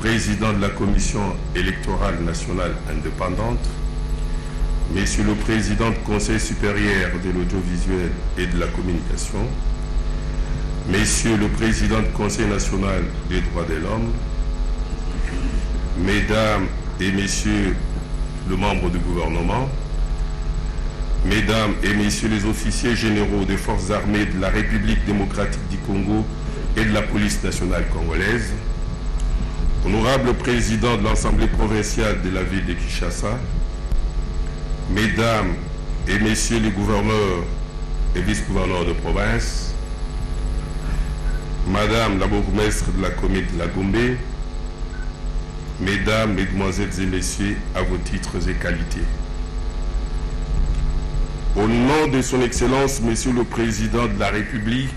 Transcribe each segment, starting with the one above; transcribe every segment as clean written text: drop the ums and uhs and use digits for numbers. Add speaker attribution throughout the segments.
Speaker 1: président de la Commission électorale nationale indépendante, Monsieur le Président du Conseil supérieur de l'audiovisuel et de la communication, Monsieur le Président du Conseil national des droits de l'homme, Mesdames et Messieurs les membres du gouvernement, Mesdames et Messieurs les officiers généraux des forces armées de la République démocratique du Congo et de la police nationale congolaise, Honorable Président de l'Assemblée provinciale de la ville de Kinshasa, Mesdames et Messieurs les gouverneurs et vice-gouverneurs de province, Madame la bourgmestre de la commune de la Gombe, Mesdames, Mesdemoiselles et Messieurs, à vos titres et qualités. Au nom de son Excellence, Monsieur le Président de la République,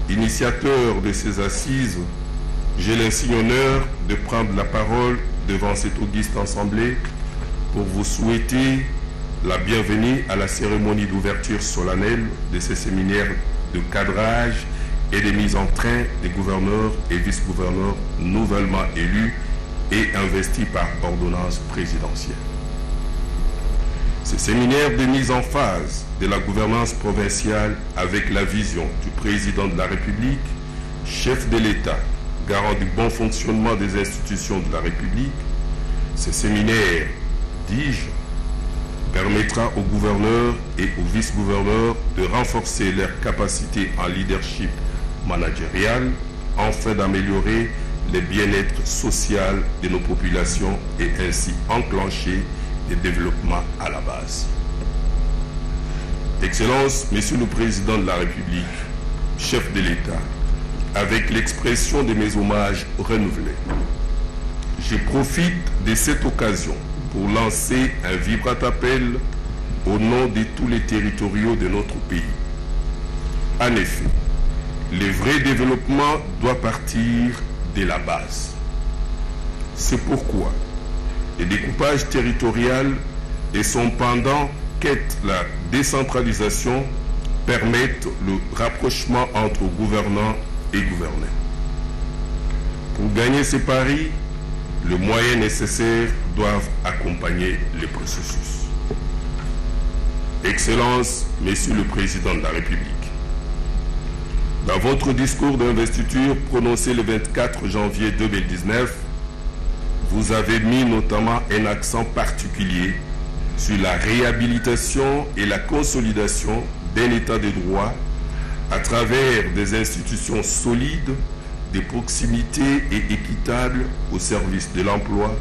Speaker 1: initiateur de ces assises, j'ai l'insigne honneur de prendre la parole devant cette auguste assemblée pour vous souhaiter la bienvenue à la cérémonie d'ouverture solennelle de ce séminaire de cadrage et de mise en train des gouverneurs et vice-gouverneurs nouvellement élus et investis par ordonnance présidentielle. Ce séminaire de mise en phase de la gouvernance provinciale avec la vision du président de la République, chef de l'État, garant du bon fonctionnement des institutions de la République, ce séminaire, dis-je, permettra aux gouverneurs et aux vice-gouverneurs de renforcer leurs capacités en leadership managérial afin d'améliorer le bien-être social de nos populations et ainsi enclencher des développements à la base. Excellence, Monsieur le Président de la République, chef de l'État, avec l'expression de mes hommages renouvelés, je profite de cette occasion pour lancer un vibrant appel au nom de tous les territoriaux de notre pays. En effet, le vrai développement doit partir de la base. C'est pourquoi le découpage territorial et son pendant qu'est la décentralisation permettent le rapprochement entre gouvernants et gouvernés. Pour gagner ces paris, les moyens nécessaires doivent accompagner le processus. Excellence, Monsieur le Président de la République, dans votre discours d'investiture prononcé le 24 janvier 2019, vous avez mis notamment un accent particulier sur la réhabilitation et la consolidation d'un état de droit à travers des institutions solides, de proximité et équitables au service de l'emploi,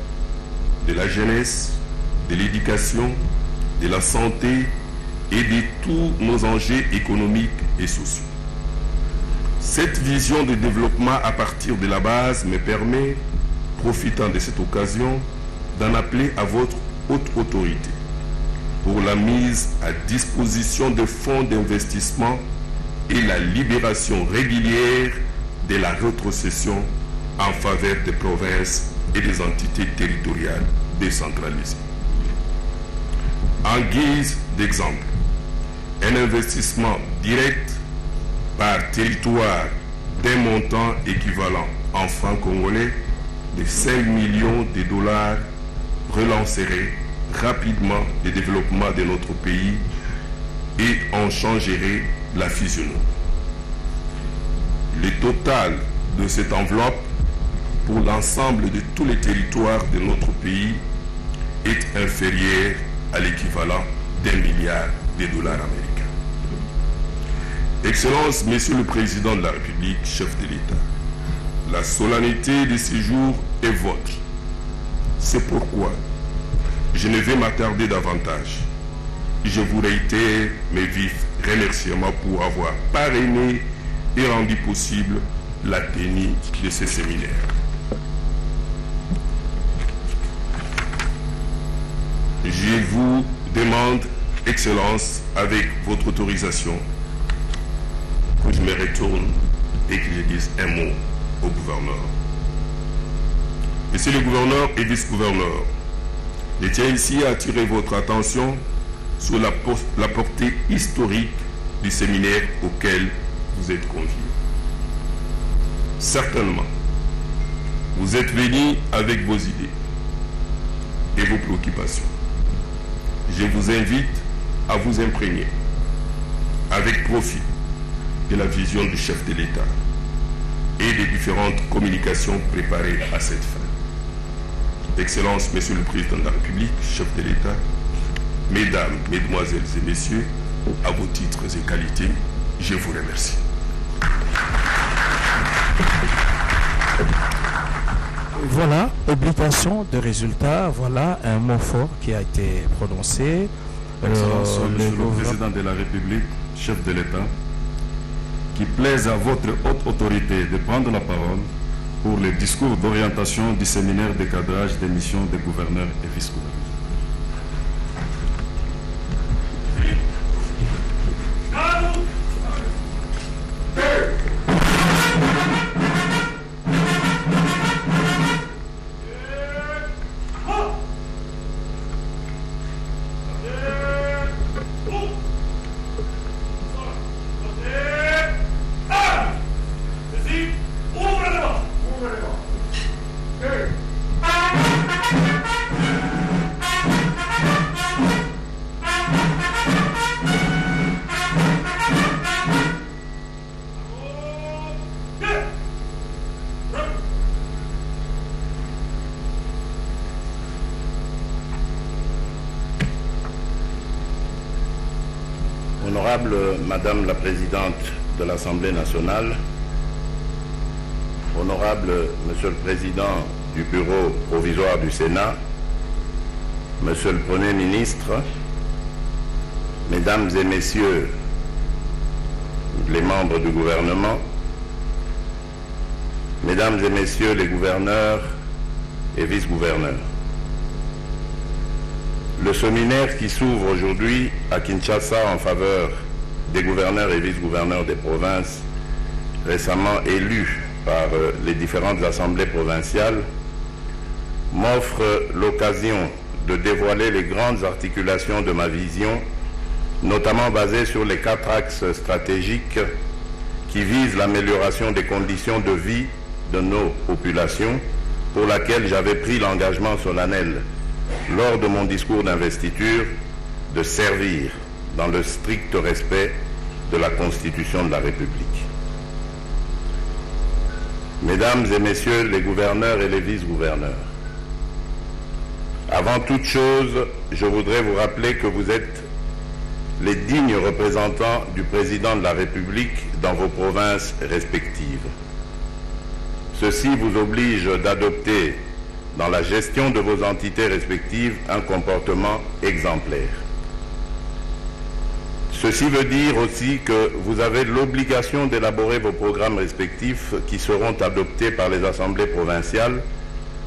Speaker 1: de la jeunesse, de l'éducation, de la santé et de tous nos enjeux économiques et sociaux. Cette vision de développement à partir de la base me permet, profitant de cette occasion, d'en appeler à votre haute autorité pour la mise à disposition de fonds d'investissement et la libération régulière de la rétrocession en faveur des provinces et des entités territoriales décentralisées. En guise d'exemple, un investissement direct par territoire d'un montant équivalent en francs congolais de 5 millions de dollars relancerait rapidement le développement de notre pays et en changerait la physionomie. Le total de cette enveloppe pour l'ensemble de tous les territoires de notre pays est inférieur à l'équivalent d'1 milliard de dollars américains. Excellence, Monsieur le Président de la République, chef de l'État, la solennité de ces jours est vôtre. C'est pourquoi je ne vais m'attarder davantage. Je vous réitère mes vifs remerciements pour avoir parrainé et rendu possible la tenue de ce séminaire. Je vous demande, Excellence, avec votre autorisation, que je me retourne et que je dise un mot au gouverneur. Monsieur le gouverneur et vice-gouverneur, je tiens ici à attirer votre attention sur la portée historique du séminaire auquel vous êtes conviés. Certainement, Vous êtes venus avec vos idées et vos préoccupations. Je vous invite à vous imprégner avec profit de la vision du chef de l'État et des différentes communications préparées à cette fin. Excellences, Monsieur le Président de la République, chef de l'État, Mesdames, Mesdemoiselles et Messieurs, à vos titres et qualités, je vous remercie.
Speaker 2: Voilà, obligation de résultat, voilà un mot fort qui a été prononcé.
Speaker 3: Excellence, Monsieur le Président de la République, chef de l'État, qui plaise à votre haute autorité de prendre la parole pour le discours d'orientation du séminaire de cadrage des missions des gouverneurs et vice-gouverneurs.
Speaker 4: Honorable Madame la Présidente de l'Assemblée nationale, Honorable Monsieur le Président du Bureau provisoire du Sénat, Monsieur le Premier ministre, Mesdames et Messieurs les membres du gouvernement, Mesdames et Messieurs les gouverneurs et vice-gouverneurs. Le séminaire qui s'ouvre aujourd'hui à Kinshasa en faveur des gouverneurs et vice-gouverneurs des provinces récemment élus par les différentes assemblées provinciales m'offre l'occasion de dévoiler les grandes articulations de ma vision, notamment basée sur les 4 axes stratégiques qui visent l'amélioration des conditions de vie de nos populations, pour laquelle j'avais pris l'engagement solennel lors de mon discours d'investiture de servir dans le strict respect de la Constitution de la République. Mesdames et Messieurs les gouverneurs et les vice-gouverneurs, avant toute chose, je voudrais vous rappeler que vous êtes les dignes représentants du Président de la République dans vos provinces respectives. Ceci vous oblige d'adopter dans la gestion de vos entités respectives un comportement exemplaire. Ceci veut dire aussi que vous avez l'obligation d'élaborer vos programmes respectifs qui seront adoptés par les assemblées provinciales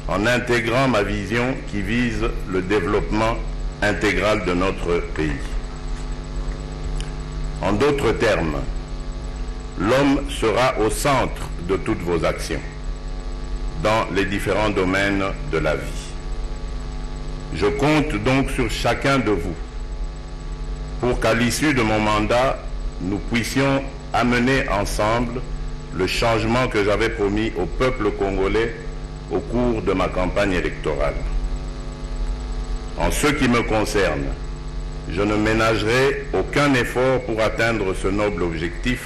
Speaker 4: en intégrant ma vision qui vise le développement intégral de notre pays. En d'autres termes, l'homme sera au centre de toutes vos actions dans les différents domaines de la vie. Je compte donc sur chacun de vous pour qu'à l'issue de mon mandat, nous puissions amener ensemble le changement que j'avais promis au peuple congolais au cours de ma campagne électorale. En ce qui me concerne, je ne ménagerai aucun effort pour atteindre ce noble objectif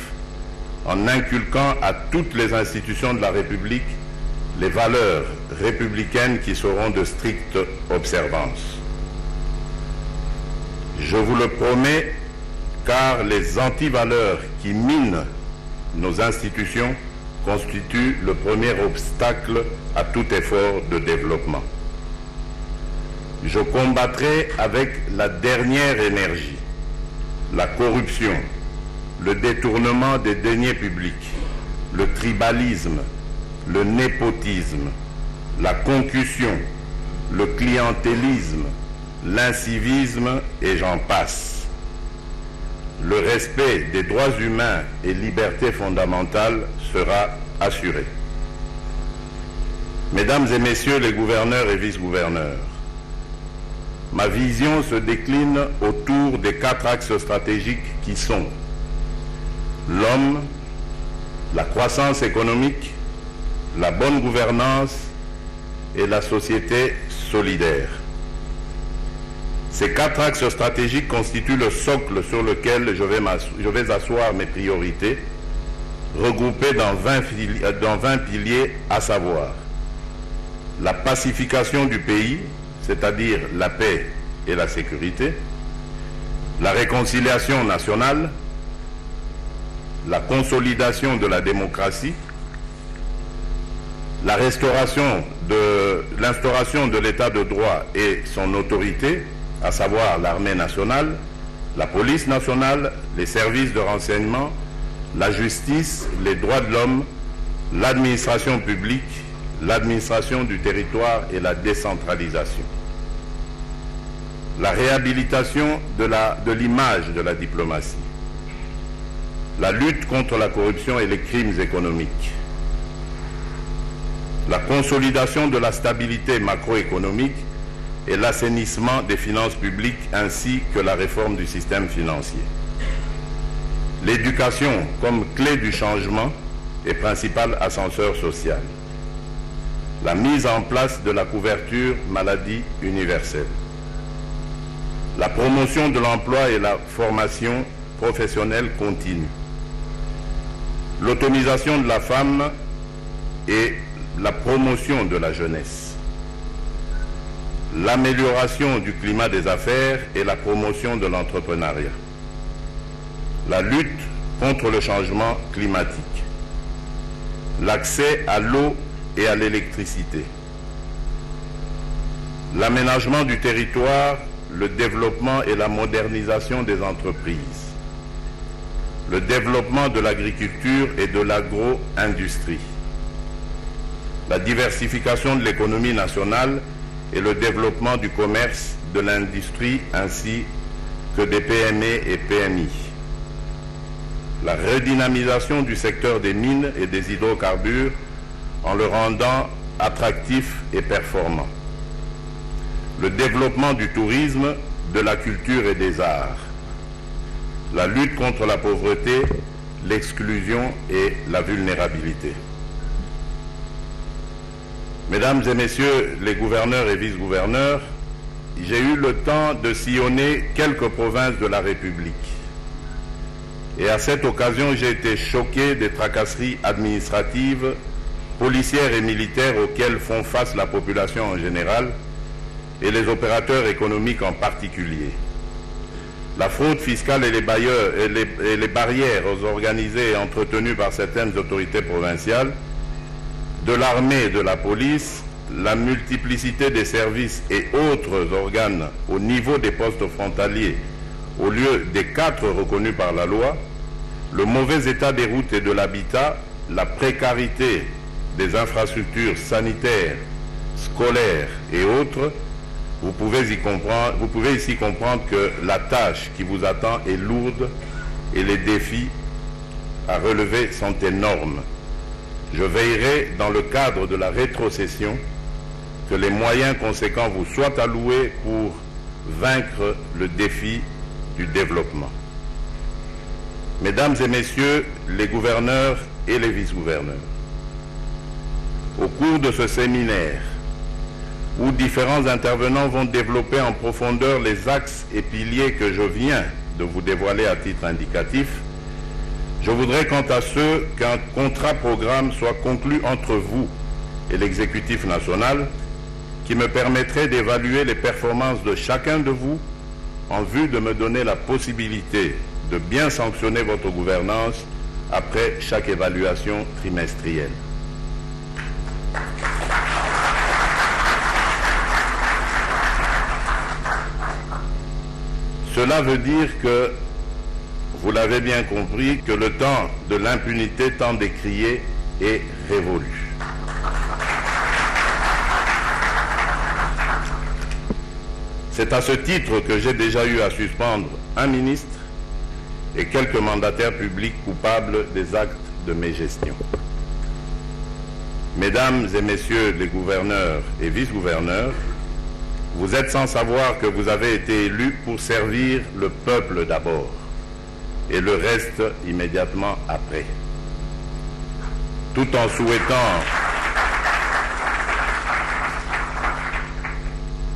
Speaker 4: en inculquant à toutes les institutions de la République les valeurs républicaines qui seront de stricte observance. Je vous le promets, car les antivaleurs qui minent nos institutions constituent le premier obstacle à tout effort de développement. Je combattrai avec la dernière énergie la corruption, le détournement des deniers publics, le tribalisme, le népotisme, la concussion, le clientélisme, l'incivisme et j'en passe. Le respect des droits humains et libertés fondamentales sera assuré. Mesdames et Messieurs les gouverneurs et vice-gouverneurs, ma vision se décline autour des 4 axes stratégiques qui sont l'homme, la croissance économique, la bonne gouvernance et la société solidaire. Ces 4 axes stratégiques constituent le socle sur lequel je vais asseoir mes priorités, regroupées dans 20 piliers, à savoir la pacification du pays, c'est-à-dire la paix et la sécurité, la réconciliation nationale, la consolidation de la démocratie, l'instauration de l'état de droit et son autorité, à savoir l'armée nationale, la police nationale, les services de renseignement, la justice, les droits de l'homme, l'administration publique, l'administration du territoire et la décentralisation. La réhabilitation de l'image de la diplomatie, la lutte contre la corruption et les crimes économiques, la consolidation de la stabilité macroéconomique et l'assainissement des finances publiques ainsi que la réforme du système financier. L'éducation comme clé du changement et principal ascenseur social. La mise en place de la couverture maladie universelle. La promotion de l'emploi et la formation professionnelle continue. L'autonomisation de la femme et la promotion de la jeunesse. L'amélioration du climat des affaires et la promotion de l'entrepreneuriat. La lutte contre le changement climatique. L'accès à l'eau et à l'électricité. L'aménagement du territoire, le développement et la modernisation des entreprises. Le développement de l'agriculture et de l'agro-industrie. La diversification de l'économie nationale et le développement du commerce, de l'industrie ainsi que des PME et PMI. La redynamisation du secteur des mines et des hydrocarbures en le rendant attractif et performant. Le développement du tourisme, de la culture et des arts. La lutte contre la pauvreté, l'exclusion et la vulnérabilité. Mesdames et messieurs les gouverneurs et vice-gouverneurs, j'ai eu le temps de sillonner quelques provinces de la République. Et à cette occasion, j'ai été choqué des tracasseries administratives, policières et militaires auxquelles font face la population en général et les opérateurs économiques en particulier. La fraude fiscale et les barrières organisées et entretenues par certaines autorités provinciales, de l'armée et de la police, la multiplicité des services et autres organes au niveau des postes frontaliers au lieu des 4 reconnus par la loi, le mauvais état des routes et de l'habitat, la précarité des infrastructures sanitaires, scolaires et autres, vous pouvez ici comprendre que la tâche qui vous attend est lourde et les défis à relever sont énormes. Je veillerai, dans le cadre de la rétrocession, que les moyens conséquents vous soient alloués pour vaincre le défi du développement. Mesdames et messieurs les gouverneurs et les vice-gouverneurs, au cours de ce séminaire, où différents intervenants vont développer en profondeur les axes et piliers que je viens de vous dévoiler à titre indicatif, je voudrais quant à ce qu'un contrat-programme soit conclu entre vous et l'exécutif national qui me permettrait d'évaluer les performances de chacun de vous en vue de me donner la possibilité de bien sanctionner votre gouvernance après chaque évaluation trimestrielle. Cela veut dire que, vous l'avez bien compris, que le temps de l'impunité tant décrié est révolu. C'est à ce titre que j'ai déjà eu à suspendre un ministre et quelques mandataires publics coupables des actes de mégestion. Mesdames et messieurs les gouverneurs et vice-gouverneurs, vous êtes sans savoir que vous avez été élus pour servir le peuple d'abord et le reste immédiatement après. Tout en souhaitant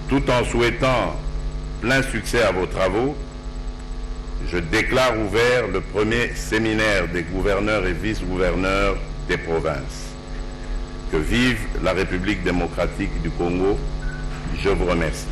Speaker 4: Tout en souhaitant plein succès à vos travaux, je déclare ouvert le premier séminaire des gouverneurs et vice-gouverneurs des provinces. Que vive la République démocratique du Congo. Je vous remercie.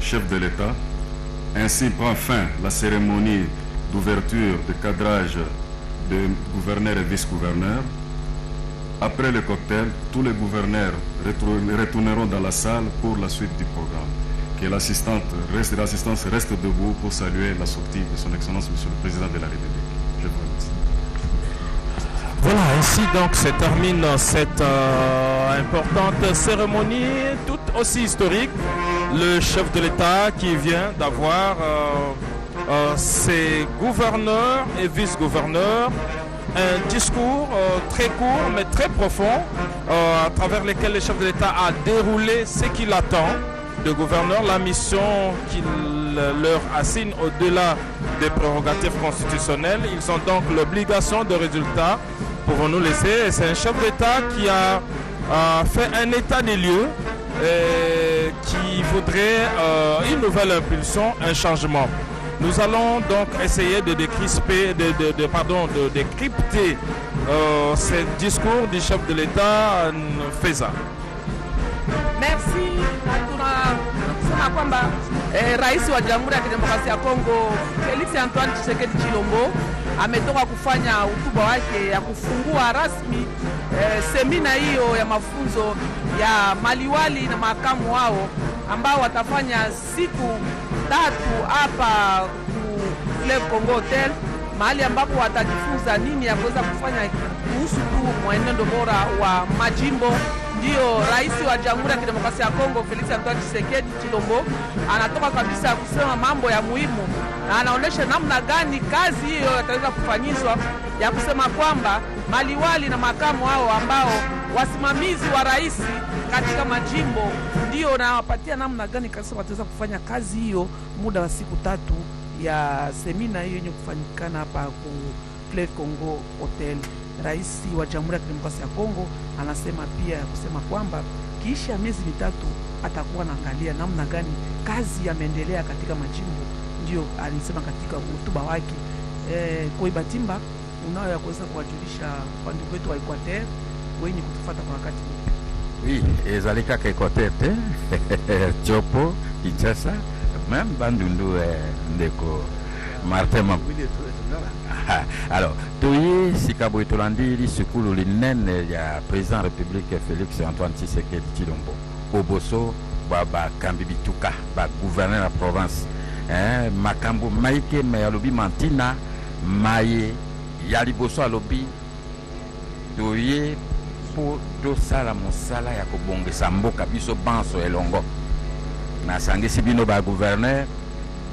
Speaker 3: Chef de l'État. Ainsi prend fin la cérémonie d'ouverture de cadrage de gouverneurs et vice-gouverneurs. Après le cocktail, tous les gouverneurs retourneront dans la salle pour la suite du programme. Que l'assistance reste debout pour saluer la sortie de son Excellence, Monsieur le Président de la République. Je vous remercie.
Speaker 2: Voilà, ainsi donc se termine cette importante cérémonie, tout aussi historique. Le chef de l'État qui vient d'avoir ses gouverneurs et vice-gouverneurs, un discours très court mais très profond à travers lequel le chef de l'État a déroulé ce qu'il attend de gouverneurs, la mission qu'il leur assigne au-delà des prérogatives constitutionnelles. Ils ont donc l'obligation de résultat, pouvons-nous laisser. C'est un chef d'État qui a fait un état des lieux et qui voudrait une nouvelle impulsion, un changement. Nous allons donc essayer de décrypter ce discours du chef de l'État Feza.
Speaker 5: Merci. Tunasema kwamba Rais wa Jamhuri ya Kidemokrasia ya Kongo Felix Antoine Tshisekedi Tshilombo ametoka kufanya hotuba wake ya kufungua rasmi semina hiyo ya mafunzo ya maliwali na makamu wao ambao watafanya siku 3 hapa ku Fleuve Congo Hotel, mahali ambapo watajifunza nini ya kuweza kufanya kuhusu tu mwenendo bora wa majimbo. Ndio Rais wa Jamhuri ya Kidemokrasia ya Kongo Felix Antoine Tshisekedi Tshilombo anatoka kabisa kusema mambo ya muhimu, na anaonesha namna gani kazi hiyo itaweza kufanyishwa ya kusema kwamba maliwali na makamu hao ambao wasimamizi wa rais katika majimbo ndio nawapatia namna gani kabisa wataweza kufanya kazi hiyo muda wa siku 3 ya semina hiyo yenye kufanyikana hapa ku Fleuve Congo Hotel. Rais wa Jamhuri ya Kidemokrasia ya Kongo anasema pia kusema kwamba kisha miezi 3 atakuwa anaangalia namna gani kazi yameendelea katika majimbo. Ndio alisema katika hotuba wake. Koibatimba unayo ya kuweza kuwajulisha kwa ndugu wetu wa Equateur wenye kutufuata kwa wakati huu?
Speaker 6: Oui, ezali kaka Equateur te Chopo, Kinshasa, même Bandundu ndeko Martin Mabwile. Alors, toye sikabo etolandili sikulu linene ya président République Félix Antoine Tshisekedi Tshilombo. Oboso ba kambibituka ba gouverneur la province. Makambo maike me alobi mantina maye ya liboso alobi toye po tosala mosala ya kobongesa mboka biso banso elongo. Nasangisi bino ba gouverneur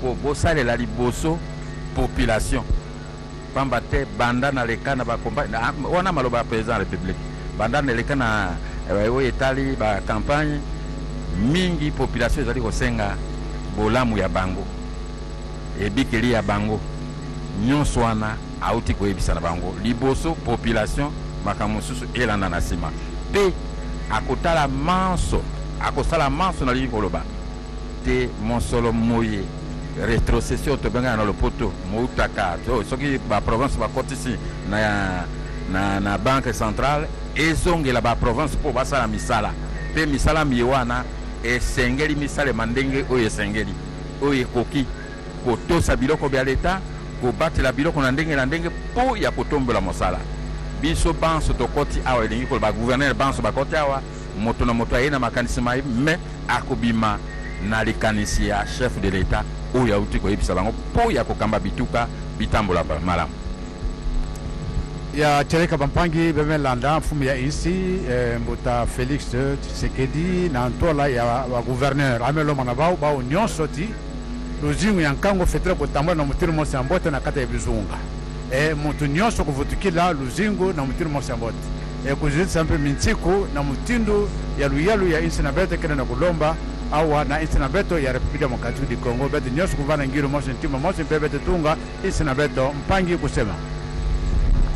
Speaker 6: po bosalela liboso population. Pamba te banda na leka na ba campagne wana maloba président République. Banda na leka na etali ba campagne mingi population ezali kosenga bolamu ya bango. Ebikeli ya bango nyonso wana auti koyebisa na bango liboso population makambo susu elanda na sima pe akosala manso na lingi koloba te monsolo moye rétrocession to benga na lopoto moutaka soki ba province ba kotisi na banque centrale ezongela ba province po basala misala pe misala miwana esengeli misale mandenge oyo esengeli oyo ekoki kotosa biloko bya leta kobatela biloko na ndenge po ya kotombola mosala biso banso tokoti awa elingi koloba gouverneur banso bakoti awa moto na moto ayena makanisi mai me akobima na likanisi ya chef de l'État oyo auti koyebisa bango po ya kokamba bituka bitambola malamu
Speaker 7: ya Tcheleka Bampangi bemelanda mfumu ya insi mbuta Félix Tshisekedi na ntola ya wa gouverneur amelo manabao bao nyonso ti luzingu ya nkango fetre kutambula na mutiru mosi ambote na kata ya bizunga mutu nyonso kuvutukila luzingu na mutiru mosi ambote kuzilitisa mpe mintiku na mutindu ya luyalu ya insi na bete kene na kulomba awa na insi na beto ya Republika Demokratiki di Congo bete nyonso kuvana ngiru mosi ntima mosi mpe bete tunga insi na beto Mpangi kusema.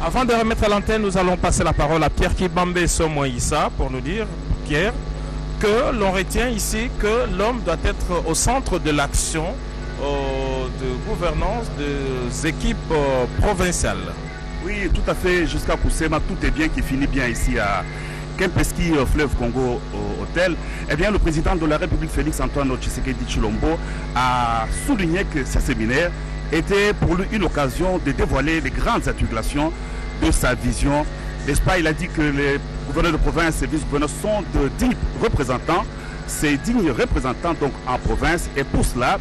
Speaker 2: Avant de remettre à l'antenne, nous allons passer la parole à Pierre Kibambe Somoïsa pour nous dire, Pierre, que l'on retient ici que l'homme doit être au centre de l'action de gouvernance des équipes provinciales.
Speaker 8: Oui, tout à fait, jusqu'à Koussema, tout est bien qui finit bien ici à Kempeski, Fleuve Congo Hôtel. Eh bien, le président de la République, Félix Antoine Tshisekedi Tshilombo, a souligné que ce séminaire était pour lui une occasion de dévoiler les grandes articulations de sa vision. N'est-ce pas? Il a dit que les gouverneurs de province et vice-gouverneurs sont de dignes représentants, ces dignes représentants donc en province, et pour cela,